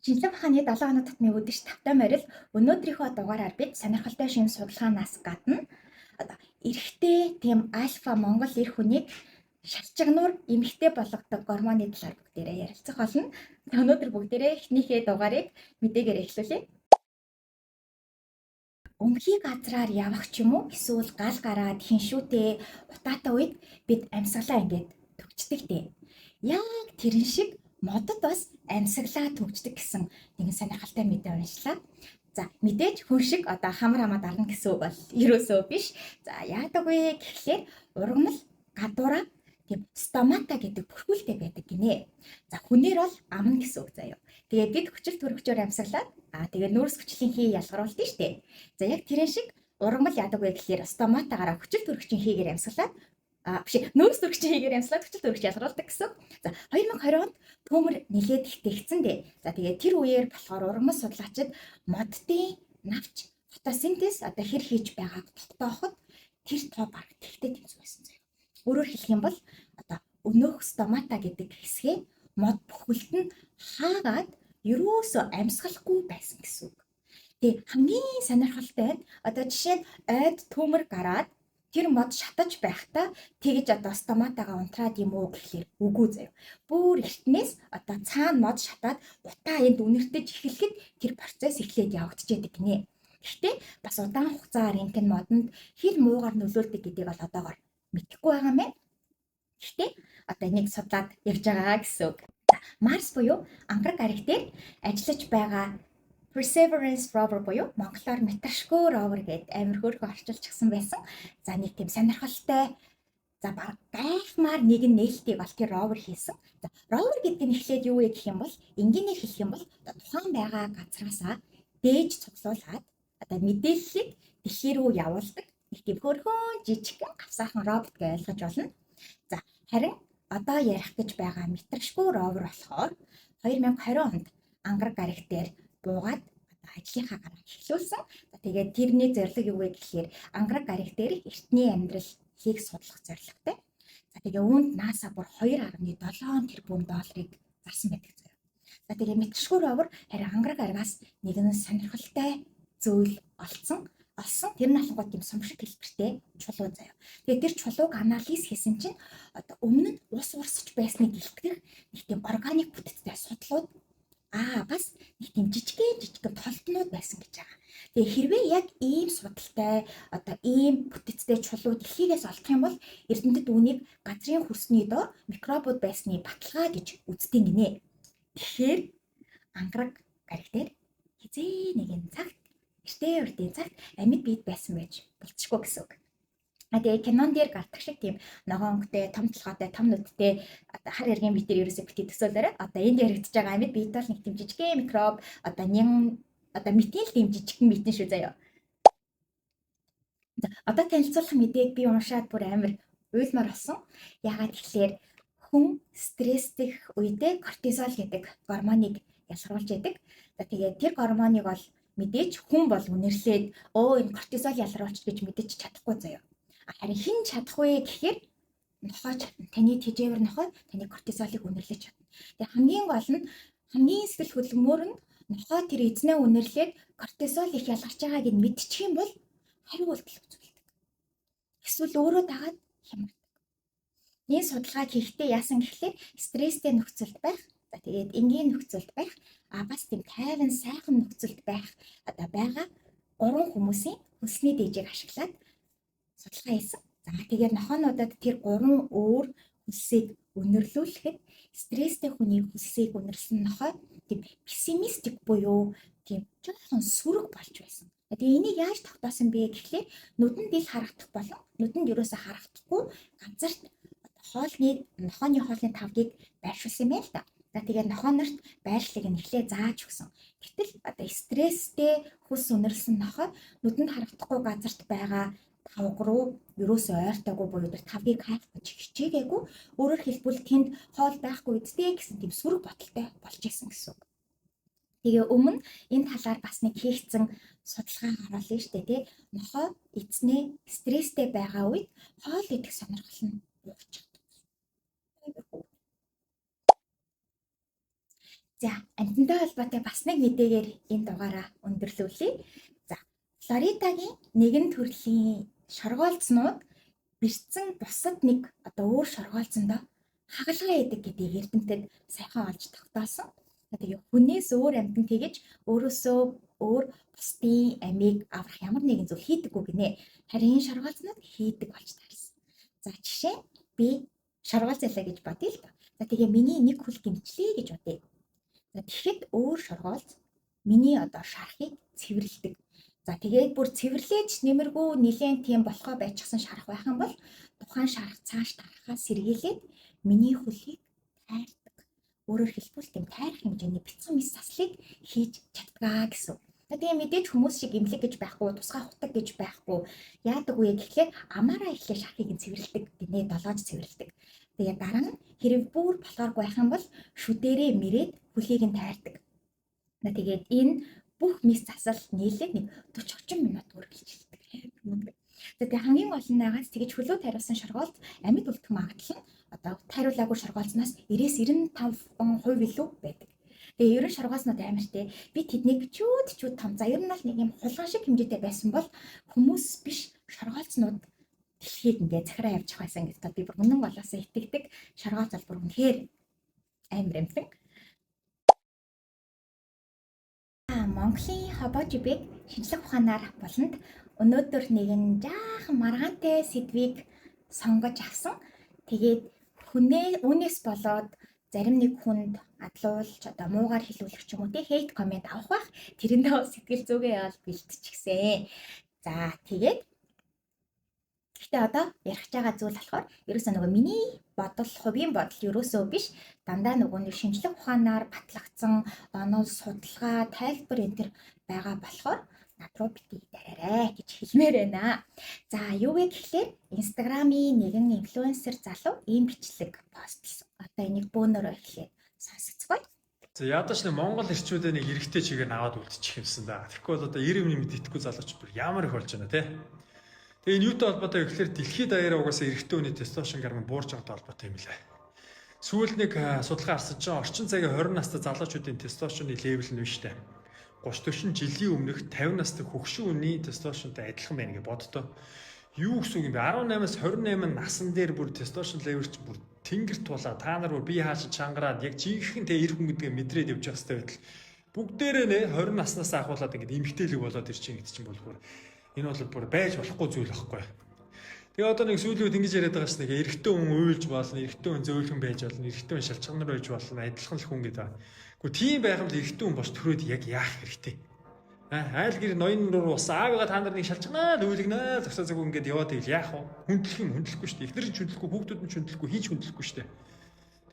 Шинжлэх ухааны 7 хоног татмын үдэш тавтай морил өнөөдрийнхөө дугаараар бид сонирхолтой шинэ судалгаанаас гадна одоо эрэгтэй тийм альфа Монгол эр хүнийг шалчигнуур эмэгтэй болгодог гормоны талаар бүгдээрээ ярилцах болно. Өнөөдөр бүгдээрээ эхнийхээ дугаарыг мэдээгээр эхлүүлье. Өмхий газраар явах ч юм уу эсвэл гал гараад хиншүүтэй утаатай үед бид амьсгалаа ингээд төгчдөг дээ. Яг тэрэн шиг модод бас амьсгалаа төгчдөг гэсэн нэгэн сонирхолтой мэдээ уншлаа. За мэдээж хүн шиг одоо хамар хамаа дарна гэсэн үг бол ерөөсөө биш. За яадаг вэ гэхлээр ургамал гадуураа тийм стомата гэдэг бүрхүүлтэй байдаг гинэ. За хүнээр бол амна гэсэн үг заяа. Тэгээд бид хүчил төрөгчөөр амьсгалаад тэгээд нүүрс хүчлийнхээ ялгаруулдаг шүү дээ. За яг тэрэн шиг ургамал яадаг вэ гэхлээр стоматагаараа хүчил төрөгчийн хийгээр амьсгалаад биш нүүрс төрөгчийн хийгээр амьсгалаад хүчил төрөгч ялгаруулдаг гэсэн. За 2020 онд төмөр нэлээд их тэгсэн дээ. За тэгээд тэр үеэр болохоор ургамал судлаачид моддын навч фотосинтез одоо хэр хийж байгааг тогтооход тэр тоо бараг тэгтэй тэмцэх байсан заяа. Өөрөөр хэлэх юм бол одоо өнөөх стомата гэдэг хэсгээ мод бүхэлд нь хаагаад ерөөсөө амьсгалахгүй байсан гэсэн үг. Тэгээ хамгийн сонирхолтой нь одоо жишээ нь ойд төмөр гараад тэр мод шатаж байхдаа тэгж одоо стоматагаа унтраад юм уу гэхлээр үгүй заяа. Бүр эртнээс одоо цаана мод шатаад утаа энд үнэртэж эхлэхэд тэр процесс эхлээд явагдчихэдэг гинэ. Гэхдээ бас удаан хугацаагаар энэ модонд хэр муугаар нөлөөлдөг гэдгийг бол одоогоор мэдэхгүй байгаа мэн. Гэхдээ одоо энийг судлаад явж байгаа гэсэн үг. Марс буюу ангараг гариг дээр ажиллаж байгаа Perseverance rover буюу монголоор метршгөө ровер гэдэг амар хөөрхөн орчуулчихсан байсан. За нэг тийм сонирхолтой за гайхмаар нэгэн нээлтийг бол тэр ровер хийсэн. За ровер гэдэг нь эхлээд юу вэ гэх юм бол энгийнээр хэлэх юм бол тухайн байгаа газраасаа дээж цуглуулад одоо мэдээллийг дэлхий рүү явуулдаг нэг тийм хөөрхөн жижигхэн гавсаахан робот гэж ойлгож болно. За харин одоо ярих гэж байгаа метршгөө ровер болохоор 2020 онд ангараг гариг дээр буугаад ажлынхаа гараа эхлүүлсэн. За тэгээд тэрний зорилго юу вэ гэхээр ангараг гариг дээр эртний амьдралыг судлах зорилготой. За тэгээд үүнд NASA бүр 2.7 тэрбум долларыг зарсан байдаг заяа. За тэгээд метршгөө ровер харин ангараг гаригаас нэгэн сонирхолтой зүйл олсон. Тэр нь алангууд тийм сумшиг хэлбэртэй чулуу заяа. Тэгээд тэр чулууг анализ хийсэн чинь одоо өмнө нь ус урсч байсныг илтгэх нэг тийм органик бүтэцтэй судлууд бас нэг тийм жижигхэн толтнууд байсан гэж байгаа. Тэгээ хэрвээ яг ийм судалтай одоо ийм бүтэцтэй чулуу дэлхийгээс олдох юм бол эрдэмтэд үүнийг газрын хөрсний доор микробууд байсны баталгаа гэж үздэг гинэ. Тэгэхээр ангараг гариг дээр хизээ нэгэн цагт эртний урдын цагт амьд биед байсан байж болцсохгүй гэсэн үг. Тэгээ кинон дээр гардаг шиг тийм ногоон өнгөтэй, том толгойтой, том нүдтэй одоо хар эргийн битэр ерөөсөө бити төсөөлөөрэй. Одоо энд яригдж байгаа амьд биед бол нэг тийм жижигхэн микроб одоо метил тийм жижигхэн битэн шүү заяа. Одоо танилцуулах мэдээг би уншаад бүр амар уйлмаар болсон. Яагаад гэвэл хүн стресстэх үедээ кортизол гэдэг гормоныг ялгаруулж яадаг. За тэгээд тэр гормоныг бол мэдээж хүн бол үнэрлээд энэ кортизол ялгаруулж гэж мэдэж чадахгүй заяа. Харин хэн чадах вэ гэхээр нохой чадна. Таны тэжээвэр нохой таны кортизолыг үнэрлэж чадна. Тэгээ хамгийн гол нь хамгийн сэтгэл хөдлөмөр нь нохой тэр эзнээ үнэрлээд кортизол их ялгарч байгааг нь мэдчих юм бол хариу үйлдэл үзүүлдэг. Эсвэл өөрөө дагаад хямардаг. Энэ судалгааг хийхдээ яасан гэхлээр стресстэй нөхцөлд байх, за тэгээд энгийн нөхцөлд байх, бас тийм тайван сайхан нөхцөлд байх одоо байгаа 3 хүмүүсийн хөлсний дээжийг ашиглаад судалгаа хийсэн. За тэгээд нохоонуудад тэр 3 өөр хөлсийг үнэрлүүлэхэд стресстэй хүний хөлсийг үнэрлсэн нохой тийм пессимистик буюу тийм жоохон сүрэг болж байсан. Тэгээ энийг яаж тогтоосон бэ гэхлээр нүдэнд ил харагдах болон нүдэнд ерөөсө харагдахгүй ганцаарт нохооны хоолны тавгийг байршуулсан юм байна л да. За тэгээд нохоонорт байршлыг нь эхлээ зааж өгсөн. Гэтэл одоо стресстэй хөлс үнэрлсэн нохой нүдэнд харагдахгүй газарт байгаа тавг руу ерөөсөө ойртоогүй буюу тэр тавгийг хайх гэж хичээгээгүй. Өөрөөр хэлбэл тэнд хоол байхгүй үсттэй гэсэн тийм сүрэг бодолтой болж исэн гэсэн үг. Тэгээ өмнө энэ талаар бас нэг хийгдсэн судалгаа харуулъя штэ тий. Нохой эзнээ стресстэй байгаа үед хоол идэх сонирхол нь буурч чаддаг. За, амьтантай холбоотой бас нэг мэдээгээр энэ дугаараа өндөрлүүлье. За, Флоридагийн нэгэн төрлийн шоргоолцнууд бэрцэн бусад нэг одоо өөр шоргоолцондоо хагалгаа яадаг гэдгийг эрдэмтэд сайхан олж тогтоосон. Тэгээ хүнээс өөр амьтан тэгэж өөрөөсөө өөр бусдын амийг аврах ямар нэгэн зүйл хийдэггүй гинэ. Харин энэ шоргоолцнууд хийдэг болж таарсан. За, жишээ би шоргоолцлаа гэж бодъё л доо. За, тэгээ миний нэг хөл гимчлээ гэж бодъё. За, тэгэхэд өөр шоргоолц миний одоо шарахыг цэвэрлэдэг. За, тэгээд бүр цэвэрлээж нэмэргүй нэлээд тийм болохоо байчихсан шарах байх юм бол тухайн шарах цааш тарахаа сэргийлээд миний хөлийг тайрдаг. Өөрөөр хэлбэл тийм тайрах хэмжээний бяцхан мис заслыг хийж чаддгаа гэсэн. Тэгээ мэдээж хүмүүс шиг имлэг гэж байхгүй, тусгай хутаг гэж байхгүй. Яадаг вэ гэхлээр амаараа ихлэ шархыг цэвэрлэдэг гинэ, долоож цэвэрлэдэг. Тэгээ дараа нь хэрэг бүр болохооргүй байх юм бол шүдэрээ мэрээд хөлийг нь тайрдаг. Тэгээд энэ бүх мис засал нийлээд нэг 40-30 минут үргэлжилдэг. За, тэгээ хамгийн гол нь наагаас тэгэж хөлөө тариулсан шоргоолт амьд үлдэх магадлал нь одоо тариулаагүй шоргоолцноос 90-95% илүү байдаг. Тэгээ ерөн шоргоолцнууд амар те. Би тэднийг чүүд том. За, ер нь бол нэг юм хулгай шиг хэмжээтэй байсан бол хүмүүс биш шоргоолцнууд дэлхийг ингээ захираа явж байсан гэдэг. Би бүр үнэн болоосоо итгэдэг. Шоргоолц бол бүр үнэхээр амар амтан. Монголын хобоо жибэг шинжлэх ухаанаар болонд өнөөдөр нэгэн жаахан маргаантай сэдвийг сонгож авсан. Тэгээд үүнээс болоод зарим нэг хүнд адлуулж одоо муугаар хэлүүлэх ч юм уу те хейт комент авах бах тэрэндээ сэтгэл зүгээ яал бэлтчихсэн. За, тэгээд гэхдээ одоо ярих байгаа зүйл болохоор ерөөсөө нөгөө миний бодол, хувийн бодол ерөөсөө биш, дандаа нөгөө нэг шинжлэх ухаанаар батлагдсан онол судалгаа, тайлбар энэ төр байгаа болохоор над руу битгий дараарай гэж хэлмээр байна. За, юу вэ гэхлээр Instagram-ийн нэгэн инфлюенсер залуу ийм бичлэг постлсон. Одоо энийг бөөнөрөө эхлээд сонсоцгоё. За, ядаж нэг Монгол эрчүүдээ нэг эрэгтэй чигээр наваад үлдчих юмсан да. Тэгэхгүй бол одоо 90 минут идэхгүй залууч бүр ямар их болж байна те. Тэгээ энэ юутай холбоотой гэхэлэр дэлхийд даяараа угаасаа эрэгтэй хүний тестостерон гормон буурж байгаатай холбоотой юм лээ. Сүүл нэг судалгаа харсан чинь орчин цагийн 20 настай залуучуудын тестостероны левел нь биш дээ. 30-40 жилийн өмнөх 50 настай хөгшин хүний тестостеронтой адилхан байна гэж боддоо. Юу гэсэн үг юм бэ? 18-аас 28 насан дээр бүр тестостерон левел чинь бүр тэнгэр тулаа. Та нар бүр бие хааш чангараад яг жинхэнэ тэ эр хүн гэдгээ мэдрээд явж байгаа хэвээр байтал. Бүгдээрээ 20 наснаас ахуулаад ингээд эмгтээлэг болоод ирчихин гэдэг чинь болохоор энэ бол бүр байж болохгүй зүйл байхгүй. Тэгээ одоо нэг сүүлийн үед ингэж яриад байгаа ш нэг эрэгтэй хүн уйлж болно, эрэгтэй хүн зөөлхөн байж болно, эрэгтэй хүн шалчганар байж болно, адилхан л хүн гэдэг. Гэхдээ тийм байх юм л эрэгтэй хүн бош төрөөд яг яах хэрэгтэй. Айл гэр ноён руу ус аавыгаа та нар нэг шалчганаа уйлгнаа зөксөө зөв ингээд яваад ийл яах вэ? Хүндлэх юм хүндлэхгүй шүү дээ. Эхнэр нь хүндлэхгүй, хүүхдүүд нь хүндлэхгүй, хийж хүндлэхгүй шүү дээ.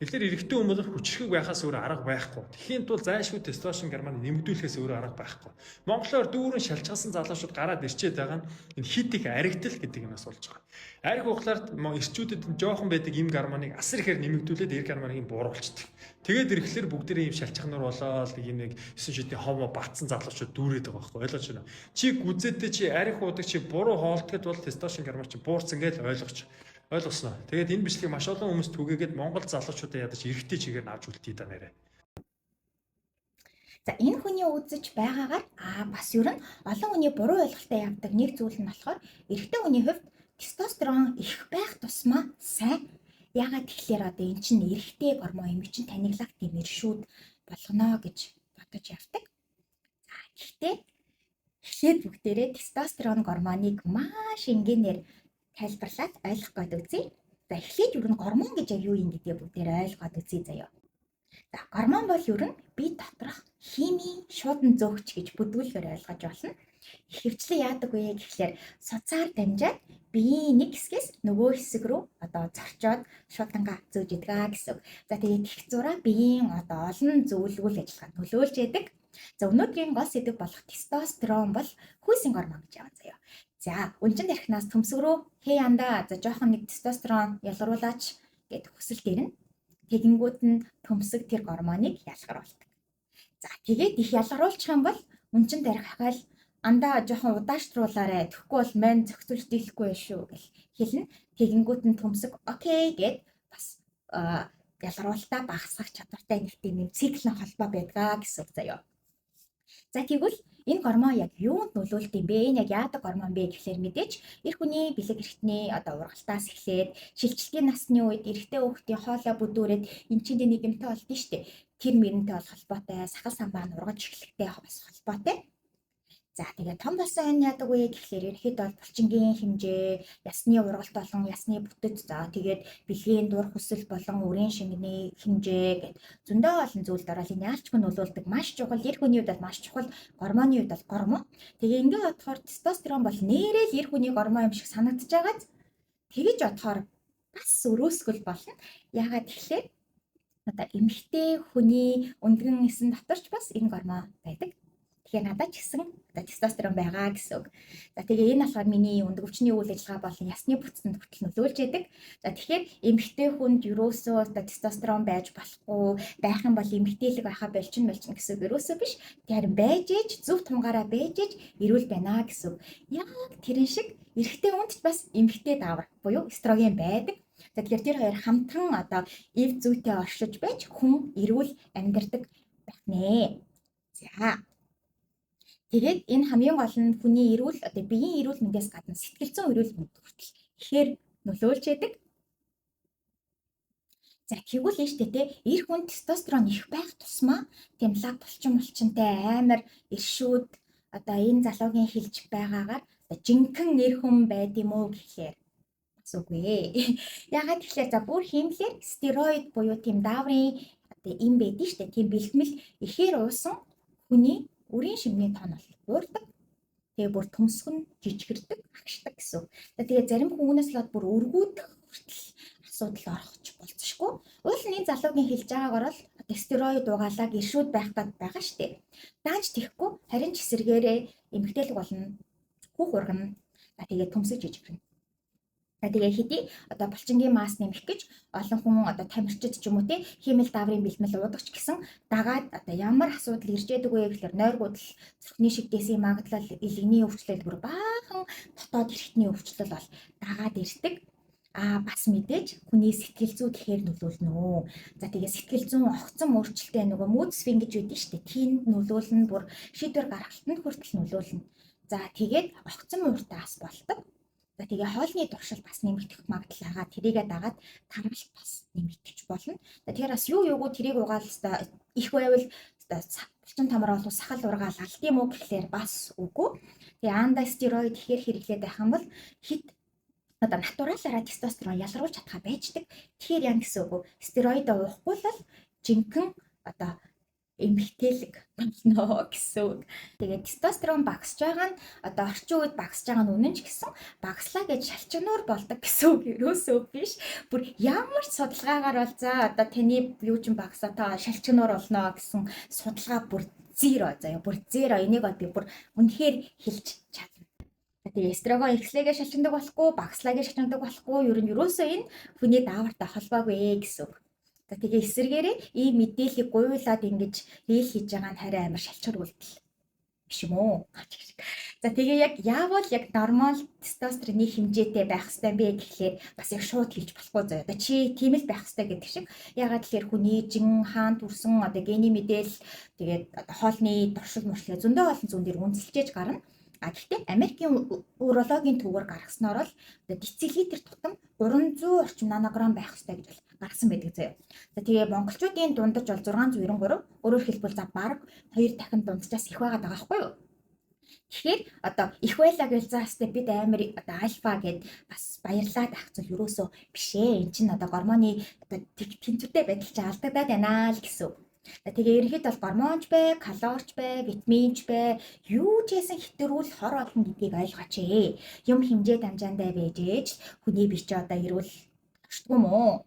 Тэгэхээр эрэгтэй хүн бол хүчрхэг байхаас өөр арга байхгүй. Тэхийн тул зайлшгүй тестостерон гормон нэмэгдүүлэхээс өөр арга байхгүй. Монголоор дүүрэн шалчгалсан залуучууд гараад ирчээд байгаа нь энэ хит их аригдл гэдэг юмас болж байгаа. Ариг ухлаар эрчүүдэд жоохон байдаг им гормоныг асар ихээр нэмэгдүүлээд эр гормоныг бууруулцдаг. Тэгээд ирэхлээр бүгдээрээ им шалчганар болоод ийм нэг 9 шидийн хомо батсан залуучууд дүүрээд байгаа байхгүй ойлгож байна. Чи гүзээдээ чи ариг хуудаг чи буруу хоолтгод бол тестостерон гормон чи буурсан гэж ойлгоч. Ойлгосноо. Тэгээд энэ бичлэгийг маш олон хүмүүс түгээгээд Монгол залуучуудаа ядаж эрэгтэй чигээр авч үлдээ да нэрэ. За, энэ хүний үзэж байгаагаар бас ер нь олон хүний буруу ойлголттой явдаг нэг зүйл нь болохоор эрэгтэй хүний хувьд тестостерон их байх тусмаа сайн. Яагаад тэгэхээр одоо эн чинь эрэгтэй гормон юм чинь таниглах гэмээр шүүд болгоно гэж бодож явдаг. За, гэхдээ эхлээд бүгдээрээ тестостерон гормоныг маш энгийнээр тайлбарлаад ойлгох гээд үзье. За, эхлээд ер нь гормон гэж юу юм гэдгийг бүгдээрээ ойлгоод үзье заяа. За, гормон бол ер нь бие доторх химийн шуудан зөөгч гэж бүдүүлгээр ойлгож болно. Ихэвчлэн яадаг вэ гэхлээр суцаар дамжаад биеийн нэг хэсгээс нөгөө хэсэг рүү одоо зорчоод шуудангаа зөөж идэгаа гэсэн. За, тэгээд их зураа биеийн одоо олон зөвлөгөөл ажиллагаанд нөлөөлж яадаг. За, өнөөдрийн гол сэдэв болох тестостерон бол хүйсийн гормон гэж яваа заяа. За, өнчин тархинаас төмсг рүү хей андаа за жоохон нэг тестостерон ялгаруулаач гэд хүсэл дээрнэ. Тэгэнгүүт нь төмсг тэр гормоныг ялгаруулдаг. За, тэгээд их ялгаруулчих юм бол өнчин тархиал андаа жоохон удаашруулаарэ. Тэгэхгүй бол мань зохицуулж дийлэхгүй шүү гэл хэлнэ. Тэгэнгүүт нь төмсг окей гэд бас ялгаруулалтаа багасгах чадвартай нэг тийм юм циклийн холбоо байдгаа гэсэн үг заяа. За тэгвэл энэ гормон яг юунд нөлөөлт юм бэ? Энэ яг яадаг гормон бэ гэхлээр мэдээж эр хүний бэлэг эрхтний ургалтаас эхлээд шилжилтийн насны үед эрэгтэй хүүхдийн хоолой бүдүүрээд эн чинь нийгэмтэй болдсон шүү дээ. Тэр мөрөнтэй бол холбоотой, сахал самбаа нургаж эхлэхтэй бас холбоотой. За тэгээд том болсон энэ яадаг вэ гэхлээр ерөнхийдөө бол булчингийн хэмжээ, ясны ургалт болон ясны бүтэц, за тэгээд бэлгийн дур хүсэл болон үрийн шингэний хэмжээ гэд зөндөө олон зүйлд орол энэ яалчгүй нөлөөлдөг маш чухал, эр хүний хувьд бол маш чухал, гормоны хувьд бол гормон. Тэгээ ингээд бодохоор тестостерон бол нээрээ л эр хүний гормон юм шиг санагдаж байгааз тэгэж бодохоор бас өрөөсгөл болно. Яагаад тэгэхээр одоо эмэгтэй хүний өндгөн эсэн доторч бас энэ гормон байдаг. Тэгэхээр надад ч гэсэн тестостерон байгаа гэсэн үг. За тэгээ энэ болохоор миний өндөг өвчний үйл ажиллагаа болон ясны бүтцэнд хүртэл нөлөөлж яадаг. За тэгэхээр эмэгтэй хүнд ерөөсөө тестостерон байж болохгүй, байх юм бол эмэгтэйлэг байхаа болчин гэсэн үг ерөөсөө биш. Тэгэхээр байж ээж зөв тунгаараа байж ээж эрүүл байна гэсэн үг. Яг тэрэн шиг эрэгтэй хүнд ч бас эмэгтэй даавар буюу эстроген байдаг. За тэгэхээр тэр хоёр хамтран одоо эв зүйтэй оршиж байж хүн эрүүл амьдардаг байх нэ. За тэгээд энэ хамгийн гол нь хүний эрүүл одоо биеийн эрүүл мэндээс гадна сэтгэл зүйн эрүүл мэнд хүртэл ихээр нөлөөлж яадаг. За тэгвэл нь штэ те эр хүн тестостерон их байх тусмаа тийм лаг булчинтай амар иршүүд одоо энэ залуугийн хэлж байгаагаар жинхэнэ эр хүн байд юм уу гэхээр бас үгүй. Ягаад гэхээр за бүр хиймлэр стероид буюу тийм дааврын одоо юм байдэн штэ тийм бэлтгэл ихээр уусан хүний үрийн шингэний тоон бол буурдаг. Тэгээ бүр төмсгөн жижигэрдэг, агшдаг гэсэн. Тэгээ зарим хүмүүнээс л бүр өргүүдэх хүртэл асуудал орохч болцсошгүй. Уул нь энэ залуугийн хэлж байгаагаар л стероид угаалаг иршүүд байх гээд байгаа штэ. Дааж тэхгүй харин ч эсэргээрээ эмгтээлэг болно. Хүүх ургана. Тэгээ төмсөж жижигэрнэ. Тэгээ хэдий одоо булчингийн масс нэмэх гэж олон хүн одоо тамирчид ч юм уу те химэл дааврын бэлтгэл уудагч гэсэн дагаад одоо ямар асуудал ирж яадаг вэ гэхээр нойргуудл, зүрхний шигдээсийн магадлал, илэгний өвчлөл бүр баахан дотоод эрхтний өвчлөл бол дагаад ирдэг. Бас мэдээж хүний сэтгэл зүй гэхээр нөлөөлнө. За тэгээ сэтгэл зүйн огцон өөрчлөлттэй нөгөө mood swing гэж үүдэн штэ. Тийнд нөлөөлнө, бүр шийдвэр гаргалтанд хүртэл нөлөөлнө. За тэгээд огцон мууртай ас болдог. За тэгээ хоолны туршил бас нэмэгдэх магадлал байгаа. Тэрийгээ дагаад таргалт бас нэмэгдэж болно. Тэгэхээр бас юу тэрийг угаал их байвал булчин тамар бол сахал ургаал алт юм уу гэхлээр бас үгүй. Тэгээ андастероид ихээр хэрэглээд байх юм бол хит одоо натуралаараа тестостерон ялгаруулж чадхаа байждаг. Тэгэхээр яа гэсэн үг вэ? Стероид уухгүй л жинхэнэ одоо эмгтээлэг болно гэсэн үг. Тэгээд тестостерон багасж байгаа нь одоо орчин үед багасж байгаа нь үнэн ч гэсэн багаслаа гэж шалчнуур болдог гэсэн үг ерөөсөө биш. Бүр ямар ч судалгаагаар бол за одоо таны юу ч багасаа та шалчнуур болно гэсэн судалгаа бүр зеро заяа. Бүр зеро энийг бол би бүр үнэхээр хэлж чадна. Тэгээ эстрогон ихслэгээ шалчнадаг болохгүй, багаслагыг шалчнадаг болохгүй, ерөөсөө энэ хүний даавартай холбоогүй гэсэн үг. Тэгээ эсэргээрээ ийм мэдээллийг гуйлаад ингэж рийл хийж байгаа нь харин амар шалчуур үйлдэл биш юм уу? За тэгээ яг яавал яг нормал тестостероны хэмжээтэй байх хэрэгтэй бэ гэхлээр бас яг шууд хэлж болохгүй заяа. Одоо чи тийм л байх хэрэгтэй гэдэг шиг. Ягаад тэгэхээр хүний жин хаан төрсөн одоо гений мэдээлэл тэгээд одоо хоолны туршил муршлага зөндөө олон зүүн дээр үнэлж гарна. Гэхдээ Америкийн урологийн төвөөр гаргаснаар бол децилитр тутам 300 орчим нанограмм байх хэрэгтэй гэж гаргасан байдаг заяа. За тэгээ монголчуудын дундаж бол 693, өөрөөр хэлбэл за баг 2 дахин дунджаас их байгаа даа байхгүй юу? Тэгэхээр одоо их байлаа гэж заастай бид амар одоо альфа гэд бас баярлаад авах зүйл юусоо бишээ. Эн чинь одоо гормоны одоо тэнцвэртэй байдал чинь алдагдаад байна л гэсэн. Тэгээ ерөнхийд бол гормонч бай, калорич бай, витаминч бай, юу ч яасан хэтрүүл хор олон гэдгийг ойлгооч ээ. Юм хэмжээ дамжаандаа байж ээж хүний бие чи одоо эрүүл очтгүй юм уу?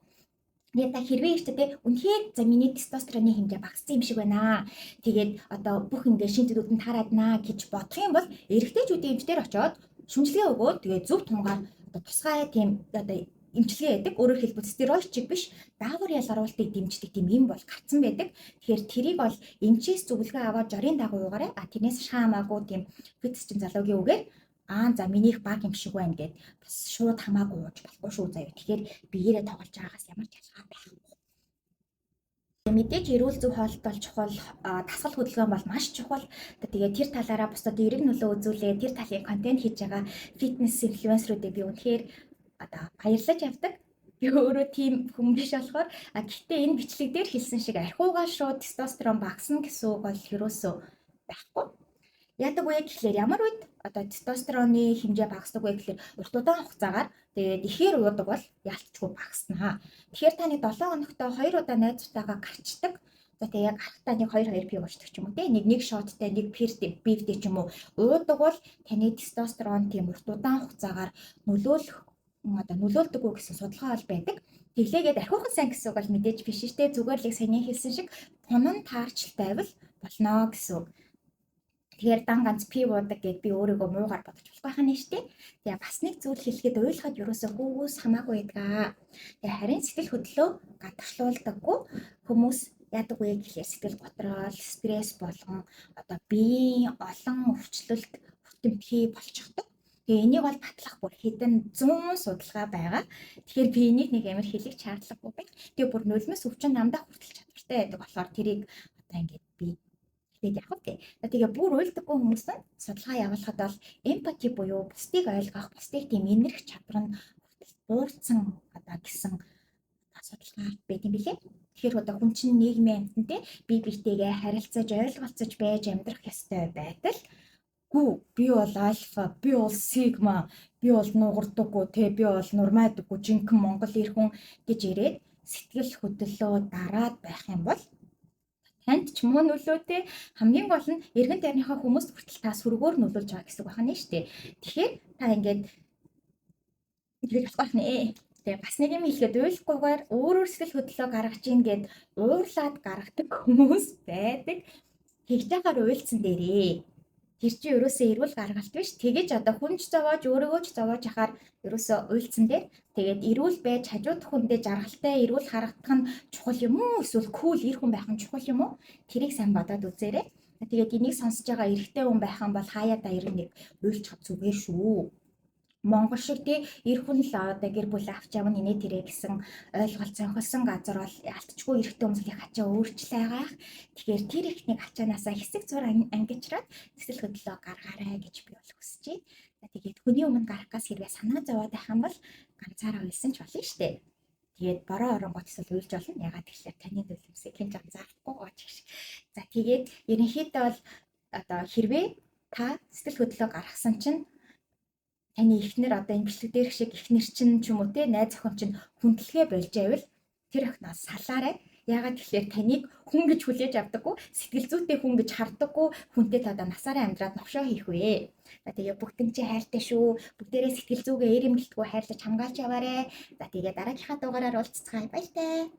Тэгээд та хэрвээ ихтэй те үнэхээр за миний тестостероны хэмжээ багассан юм шиг байна. Тэгээд одоо бүх ингээ шин төдөлд нь таараднаа гэж бодох юм бол эрэгтэйчүүдийн эмчтэр очоод шүмжлэгээ өгөөд тэгээд зөв тунгаар одоо тусгай тийм одоо эмчилгээ яадаг. Өөрөөр хэлбэл стероид чиг биш, даавар ялгаруулалтыг дэмждэг тийм юм бол гарцсан байдаг. Тэгэхээр тэрийг бол эмчээс зөвлөгөө аваад жорийн дагуу угаарай. Тэрнээс шаамаагүй тийм фитнес чин залуугийн үгээр за минийх баг юм шиг байна гэд бас шууд хамаагүй ууж болохгүй шүү заяа. Тэгэхээр биеэрээ тоглож байгаагаас ямар ч ялгаа байхгүй. Мэдээж эрүүл зөв хоолт бол чухал, дасгал хөдөлгөөн бол маш чухал. Тэгээд тэр талаараа бусдад эерэг нөлөө үзүүлээ, тэр талын контент хийж байгаа фитнес инфлюенсерүүдийг би үнэхээр баярлаж авдаг. Би өөрөө тийм хүн биш болохоор гэхдээ энэ бичлэг дээр хэлсэн шиг архиугаа шууд тестостерон багасна гэсэн үг бол ерөөсөө байхгүй. Яадаг вэ гэхлээр ямар үед тестостероны хэмжээ багасдаг вэ гэхлээр урт удаан хугацаагаар тэгээд ихээр уудаг бол ялцчгүй багаснаа. Тэгэхээр таны 7 хоногтоо 2 удаа найзтайгаа гарчдаг. За тэгээ яг гарахтаа нэг 2 пив уушдаг ч юм уу те. Нэг шоттай нэг пивтэй ч юм уу уудаг бол таны тестостерон тийм урт удаан хугацаагаар нөлөөлдөг үү гэсэн судалгаа бол байдаг. Тэглээгээд архиухан сайн гэсэн үг бол мэдээж биш шүү дээ. Зүгээр л саяны хэлсэн шиг тунан таарчлалтай байвал болно гэсэн үг. Тэгэхээр дан ганц пив уудаг гэд би өөрийгөө муугаар бодож болох байхаа нэ штэ. Тэгээ бас нэг зүйл хэлэхэд ойлгоход ерөөсөө хүүс хамаагүй байдаг. Тэгээ харин сэтгэл хөдлөлөө гадагшлуулдаггүй хүмүүс яадаг вэ гэхлээр сэтгэл готрол, стресс болгон биеийн олон өвчлөлт хүртэмтлий болчихдог. Тэгээ энийг бол батлах бүр хэдэн 100 судалгаа байгаа. Тэгэхээр би энийг нэг амар хэлэх шаардлагагүй байна. Тэгээ бүр нулимс өвчин намдаа хүртэл чадвартай байдаг болохоор тэрийг ингээд би тэгээд яг үү. Тэгээ бүр уйлдаггүй хүмүүс нь судалгаа явуулахад бол эмпати буюу бусдыг ойлгох, бусдыг тийм инэрх чадвар нь хүртэл буурсан гэсэн судалгаа байт юм билээ. Тэгэхээр хүн чинь нийгмийн амьтантай бие биетэйгээ харилцаж ойлголцож байж амьдрах ёстой байтал би бол альфа, би бол сигма, би бол нугардаггүй, би бол нурмайдаггүй, жинхэнэ Монгол эр хүн гэж ирээд сэтгэл хөдлөлөө дараад байх юм бол танд ч муу нөлөөтэй хамгийн гол нь эргэн тойрныхаа хүмүүст хүртэл та сүргөөр нөлөөлж байгаа гэсэн үг байна шүү дээ. Тэгэхээр та ингэж болох нэ. Тэгээ бас нэг юм хэлэхэд уйлахгүйгээр өөрөөр сэтгэл хөдлөлөө гаргаж ийн гэд уурлаад гаргадаг хүмүүс байдаг. Тэгж ягаар уйлцсан дээрээ. Тэр чинь ерөөсөө эрүүл гаргалт биш. Тэгэж хүнч зовоож өөрийгөө ч зовоож яхаар ерөөсөө уйлцсан дээр. Тэгээд эрүүл байж хажуудах хүндээ жаргалтай эрүүл харагдах нь чухал юм уу? Эсвэл кул эр хүн байх нь чухал юм уу? Тэрийг сайн бодоод үзээрэй. Тэгээд энийг сонсож байгаа эрэгтэй хүн байх юм бол хаяа даяар нэг уйлчих зүгээр шүү. Монгол шиг эр хүн л гэр бүл авч явна инээ тэрэ гэсэн ойлголт сонирхолсон газар бол алдчгүй эрэгтэй хүмүүсийн ачаа өөрчлөө байгаа. Тэгэхээр тэр ихний ачаанаасаа хэсэг зур ангичраад сэтгэл хөдлөлөө гаргаарай гэж би бол хүсэж байна. Тэгээд хүний өмнө гарахгаас хэрвээ санаа зовоод байх юм бол ганцаараа уйлсан ч болно шүү дээ. Тэгээд бороо оронгот эсвэл уйлж болно. Ягаад гэвэл таны нулимсыг хинж анзаарахгүй гооч гэх шиг. За тэгээд ерөнхийдөө бол хэрвээ та сэтгэл хөдлөлөө гаргасан чинь таны эхнэр энэ бичлэг дээрх шиг эхнэр чинь ч юм уу те найз охин чинь хүндлэгээ болж байвал тэр охиноос салаарай. Яагаад гэвэл таныг хүн гэж хүлээж авдаггүй, сэтгэл зүйтэй хүн гэж хардаггүй, хүнтэй насаараа амьдраад новшоо хийх вэ. Тэгээ бүгдэн чи хайртай шүү. Бүгдээрээ сэтгэл зүгээ эер эмгэлтгүй хайрлаж хамгаалж яваарэ. За тэгээ дараагийнхаа дугаараар уулзцгаая. Баяртай.